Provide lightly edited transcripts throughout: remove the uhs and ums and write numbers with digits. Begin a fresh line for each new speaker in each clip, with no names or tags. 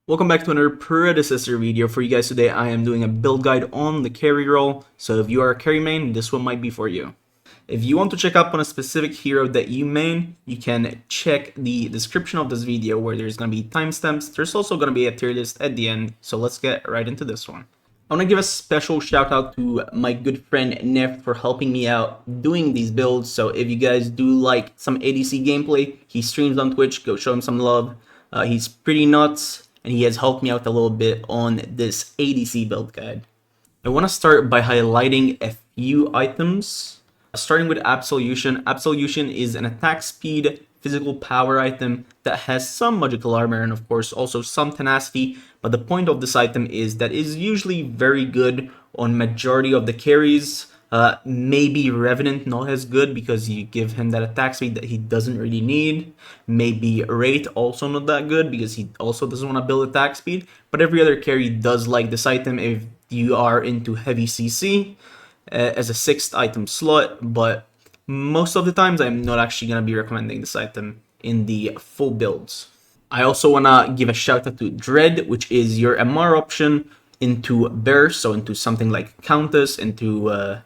Welcome back to another Predecessor video for you guys. Today I am doing a build guide on the carry role, so if you are a carry main, this one might be for you. If you want to check up on a specific hero that you main, you can check the description of this video where there's going to be timestamps. There's also going to be a tier list at the end, so let's get right into this one. I want to give a special shout out to my good friend Neft for helping me out doing these builds. So if you guys do like some ADC gameplay, he streams on Twitch, go show him some love. He's pretty nuts, and he has helped me out a little bit on this ADC build guide. I want to start by highlighting a few items, starting with Absolution. Absolution is an attack speed, physical power item that has some magical armor and of course also some tenacity, but the point of this item is that it's usually very good on majority of the carries. Maybe Revenant not as good because you give him that attack speed that he doesn't really need. Maybe Wraith also not that good because he also doesn't want to build attack speed. But every other carry does like this item if you are into heavy CC as a 6th item slot. But most of the times I'm not actually going to be recommending this item in the full builds. I also want to give a shout out to Dread, which is your MR option into burst, so into something like Countess, into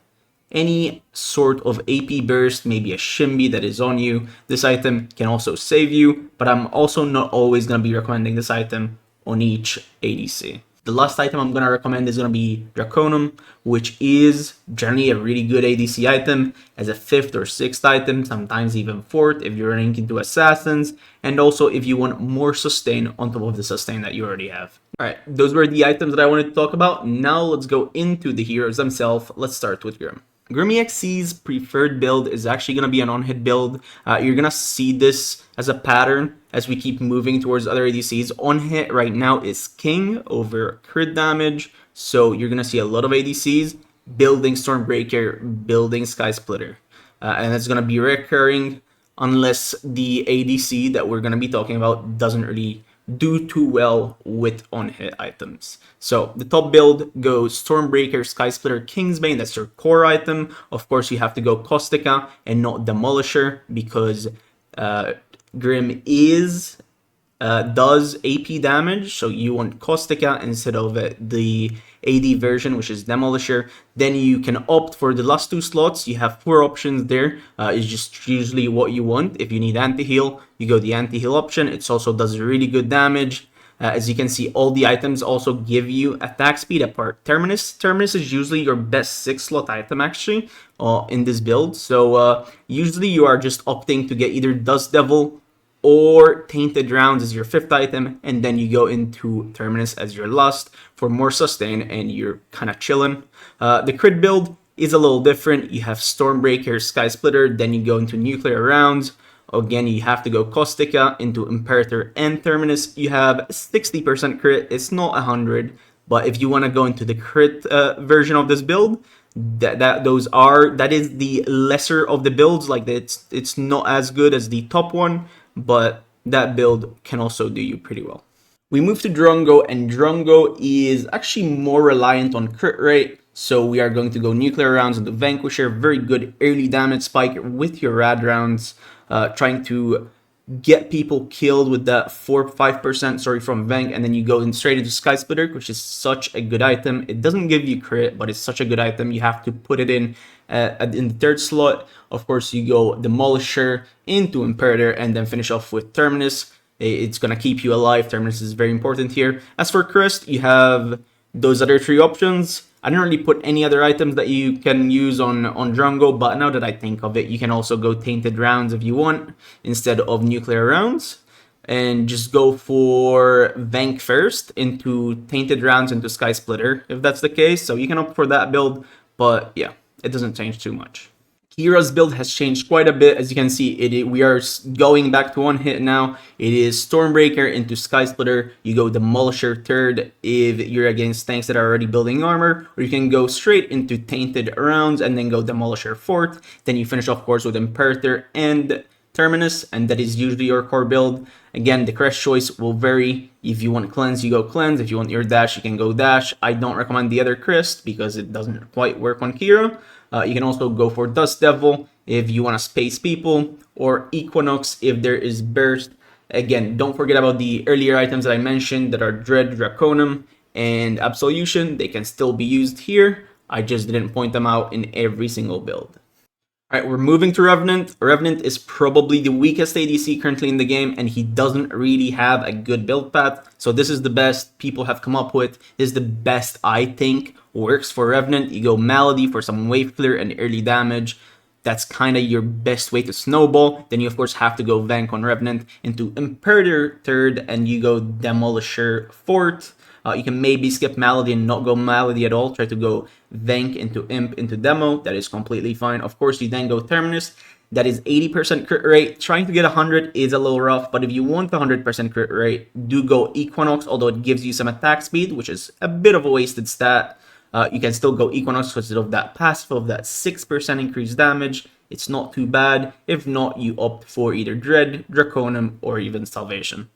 any sort of AP burst, maybe a Shimby that is on you. This item can also save you, but I'm also not always going to be recommending this item on each ADC. The last item I'm going to recommend is going to be Draconum, which is generally a really good ADC item as a 5th or 6th item, sometimes even 4th if you're running into assassins, and also if you want more sustain on top of the sustain that you already have. Alright, those were the items that I wanted to talk about. Now let's go into the heroes themselves. Let's start with Grim. Grim.exe's preferred build is actually going to be an on-hit build. You're going to see this as a pattern as we keep moving towards other ADCs. On-hit right now is king over crit damage, so you're going to see a lot of ADCs building Stormbreaker, building Sky Splitter. And it's going to be recurring unless the ADC that we're going to be talking about doesn't really do too well with on-hit items. So the top build goes Stormbreaker, Sky Splitter, Kingsbane. That's your core item. Of course, you have to go Caustica and not Demolisher because Grim does AP damage, so you want Caustica instead of the AD version, which is Demolisher. Then you can opt for the last 2 slots. You have 4 options there. It's just usually what you want. If you need anti-heal, you go the anti-heal option. It also does really good damage. As you can see, all the items also give you attack speed apart Terminus. Terminus is usually your best 6-slot item actually in this build. So usually you are just opting to get either Dust Devil or Tainted Rounds as your 5th item, and then you go into Terminus as your last for more sustain, and you're kind of chilling. The crit build is a little different. You have Stormbreaker, Sky Splitter, then you go into Nuclear Rounds. Again, you have to go Caustica into Imperator and Terminus. You have 60% crit. It's not 100, but if you want to go into the crit version of this build, that is the lesser of the builds. Like it's not as good as the top one, but that build can also do you pretty well. We move to Drongo, and Drongo is actually more reliant on crit rate. So we are going to go Nuclear Rounds into Vanquisher, very good early damage spike with your Rad Rounds, trying to get people killed with that 4-5% from Vank, and then you go straight into Sky Splitter, which is such a good item. It doesn't give you crit, but it's such a good item. You have to put it in the 3rd slot. Of course, you go Demolisher into Imperator and then finish off with Terminus. It's going to keep you alive. Terminus is very important here. As for Crest, you have those other 3 options. I didn't really put any other items that you can use on Drongo, but now that I think of it, you can also go Tainted Rounds if you want, instead of Nuclear Rounds. And just go for Vank first, into Tainted Rounds, into Sky Splitter, if that's the case. So you can opt for that build, but yeah, it doesn't change too much. Kira's build has changed quite a bit. As you can see, we are going back to 1-hit now. It is Stormbreaker into Sky Splitter. You go Demolisher 3rd if you're against tanks that are already building armor, or you can go straight into Tainted Rounds and then go Demolisher 4th. Then you finish, of course, with Imperator and Terminus, and that is usually your core build. Again, the crest choice will vary. If you want Cleanse, you go Cleanse. If you want your dash, you can go Dash. I don't recommend the other crest because it doesn't quite work on Kira. You can also go for Dust Devil if you want to space people, or Equinox if there is burst Again, don't forget about the earlier items that I mentioned that are Dread, Draconum, and Absolution. They can still be used here. I just didn't point them out in every single build. Alright, we're moving to Revenant. Revenant is probably the weakest ADC currently in the game, and he doesn't really have a good build path. So this is the best people have come up with. This is the best I think works for Revenant. You go Malady for some wave clear and early damage. That's kind of your best way to snowball. Then you of course have to go Vank on Revenant into Imperator third, and you go Demolisher fourth. You can maybe skip Malady and not go Malady at all. Try to go Vank into Imp into Demo. That is completely fine. Of course, you then go Terminus. That is 80% crit rate. Trying to get 100 is a little rough, but if you want the 100% crit rate, do go Equinox, although it gives you some attack speed, which is a bit of a wasted stat. You can still go Equinox because of that passive of that 6% increased damage. It's not too bad. If not, you opt for either Dread, Draconum, or even Salvation.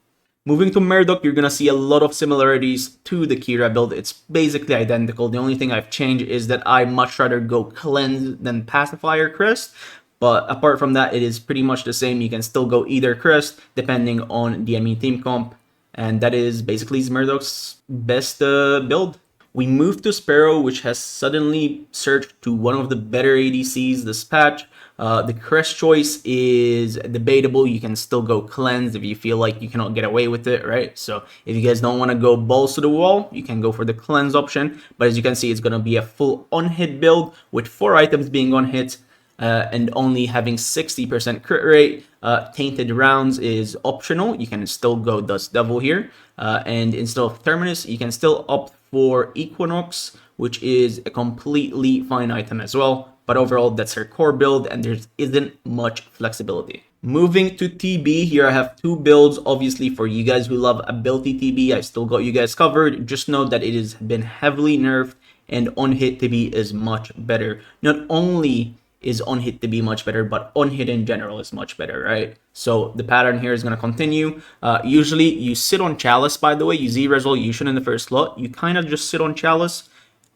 Moving to Murdock, you're going to see a lot of similarities to the Kira build. It's basically identical. The only thing I've changed is that I much rather go Cleanse than Pacifier Crest. But apart from that, it is pretty much the same. You can still go either Crest depending on the enemy team comp. And that is basically Murdock's best build. We move to Sparrow, which has suddenly surged to one of the better ADCs this patch. The crest choice is debatable. You can still go Cleanse if you feel like you cannot get away with it, right? So if you guys don't want to go balls to the wall, you can go for the Cleanse option. But as you can see, it's going to be a full on-hit build with 4 items being on-hit and only having 60% crit rate. Tainted Rounds is optional. You can still go Dust Devil here. And instead of Terminus, you can still opt for Equinox, which is a completely fine item as well. But overall, that's her core build, and there isn't much flexibility. Moving to TB, here I have 2 builds. Obviously, for you guys who love ability TB, I still got you guys covered. Just know that it has been heavily nerfed, and on-hit TB is much better. Not only is on-hit TB much better, but on-hit in general is much better, right? So the pattern here is going to continue. Usually, you sit on Chalice, by the way. You Z-Resolution in the first slot. You kind of just sit on Chalice.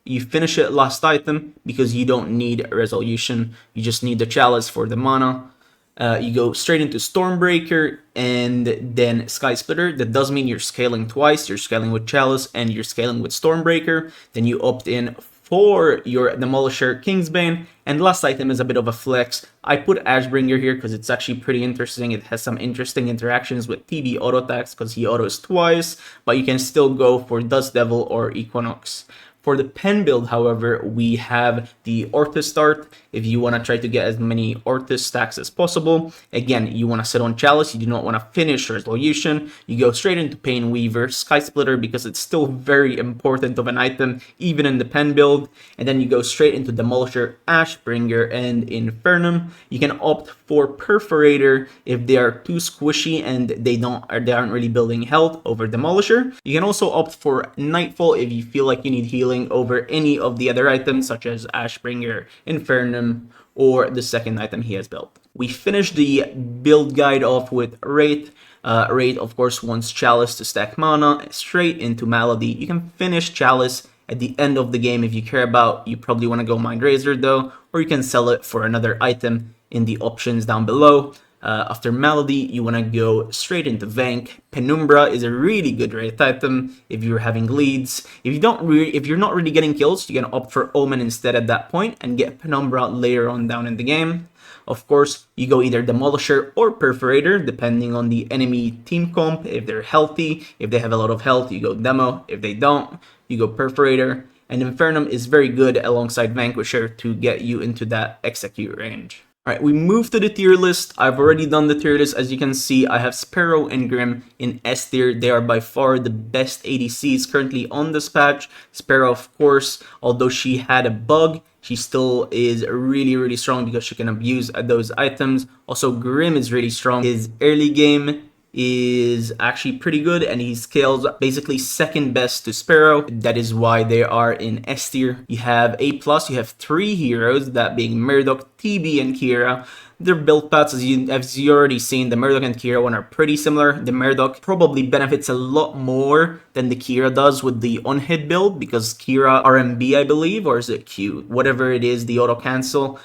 You finish it last item because you don't need Resolution. You just need the Chalice for the mana. You go straight into Stormbreaker and then Sky Splitter. That does mean you're scaling twice. You're scaling with Chalice and you're scaling with Stormbreaker. Then you opt in for your Demolisher Kingsbane. And last item is a bit of a flex. I put Ashbringer here because it's actually pretty interesting. It has some interesting interactions with TB auto attacks because he autos twice. But you can still go for Dust Devil or Equinox. For the pen build, however, we have the Orthus start. If you want to try to get as many Orthus stacks as possible, again, you want to sit on Chalice. You do not want to finish Resolution. You go straight into Pain Weaver, Sky Splitter, because it's still very important of an item, even in the pen build. And then you go straight into Demolisher, Ashbringer, and Infernum. You can opt for Perforator if they are too squishy and they aren't really building health over Demolisher. You can also opt for Nightfall if you feel like you need healing over any of the other items such as Ashbringer, Infernum, or the second item he has built. We finished the build guide off with Wraith. Wraith, of course, wants Chalice to stack mana straight into Malady. You can finish Chalice at the end of the game if you care about. You probably want to go Mind Razor though, or you can sell it for another item in the options down below. After Malady, you want to go straight into Vank. Penumbra is a really good Wraith item if you're having leads. If you're not really getting kills, you can opt for Omen instead at that point and get Penumbra later on down in the game. Of course, you go either Demolisher or Perforator, depending on the enemy team comp. If they're healthy, if they have a lot of health, you go Demo. If they don't, you go Perforator. And Infernum is very good alongside Vanquisher to get you into that execute range. Alright, we move to the tier list. I've already done the tier list. As you can see, I have Sparrow and Grim in S tier. They are by far the best ADCs currently on this patch. Sparrow, of course, although she had a bug, she still is really, really strong because she can abuse those items. Also, Grim is really strong. His early game is actually pretty good and he scales basically second best to Sparrow. That is why they are in S tier. You have A+, you have 3 heroes, that being Murdock, TB, and Kira. Their build paths, as you already seen, the Murdock and Kira one are pretty similar. The Murdock probably benefits a lot more than the Kira does with the on-hit build because Kira RMB, I believe, or is it Q? Whatever it is, the auto cancel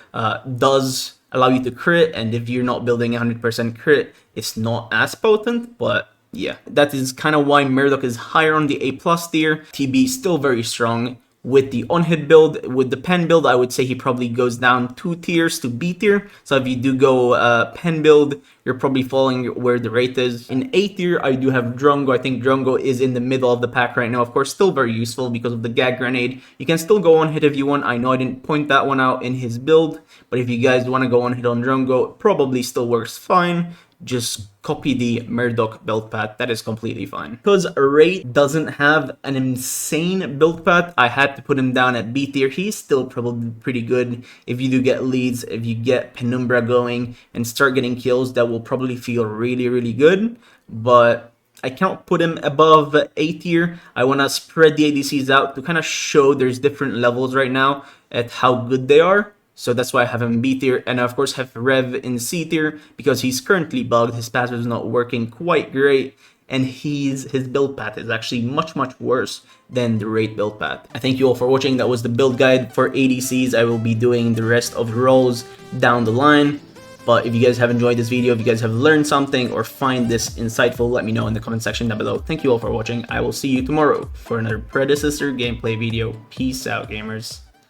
does allow you to crit, and if you're not building 100% crit, it's not as potent, but yeah, that is kind of why Murdock is higher on the A+ tier. TB is still very strong. With the on-hit build, with the pen build, I would say he probably goes down 2 tiers to B tier. So if you do go pen build, you're probably falling where the Wraith is. In A tier, I do have Drongo. I think Drongo is in the middle of the pack right now. Of course, still very useful because of the gag grenade. You can still go on hit if you want. I know I didn't point that one out in his build, but if you guys want to go on hit on Drongo, it probably still works fine. Just copy the Murdock build path, that is completely fine. Because Wraith doesn't have an insane build path, I had to put him down at B tier. He's still probably pretty good. If you do get leads, if you get Penumbra going and start getting kills, that will probably feel really, really good. But I can't put him above A tier. I want to spread the ADCs out to kind of show there's different levels right now at how good they are. So that's why I have him in B tier, and I of course have Rev in C tier because he's currently bugged, his passive is not working quite great, and his build path is actually much worse than the Wraith build path. I thank you all for watching. That was the build guide for ADCs. I will be doing the rest of the roles down the line. But if you guys have enjoyed this video, if you guys have learned something or find this insightful, let me know in the comment section down below. Thank you all for watching. I will see you tomorrow for another Predecessor gameplay video. Peace out, gamers.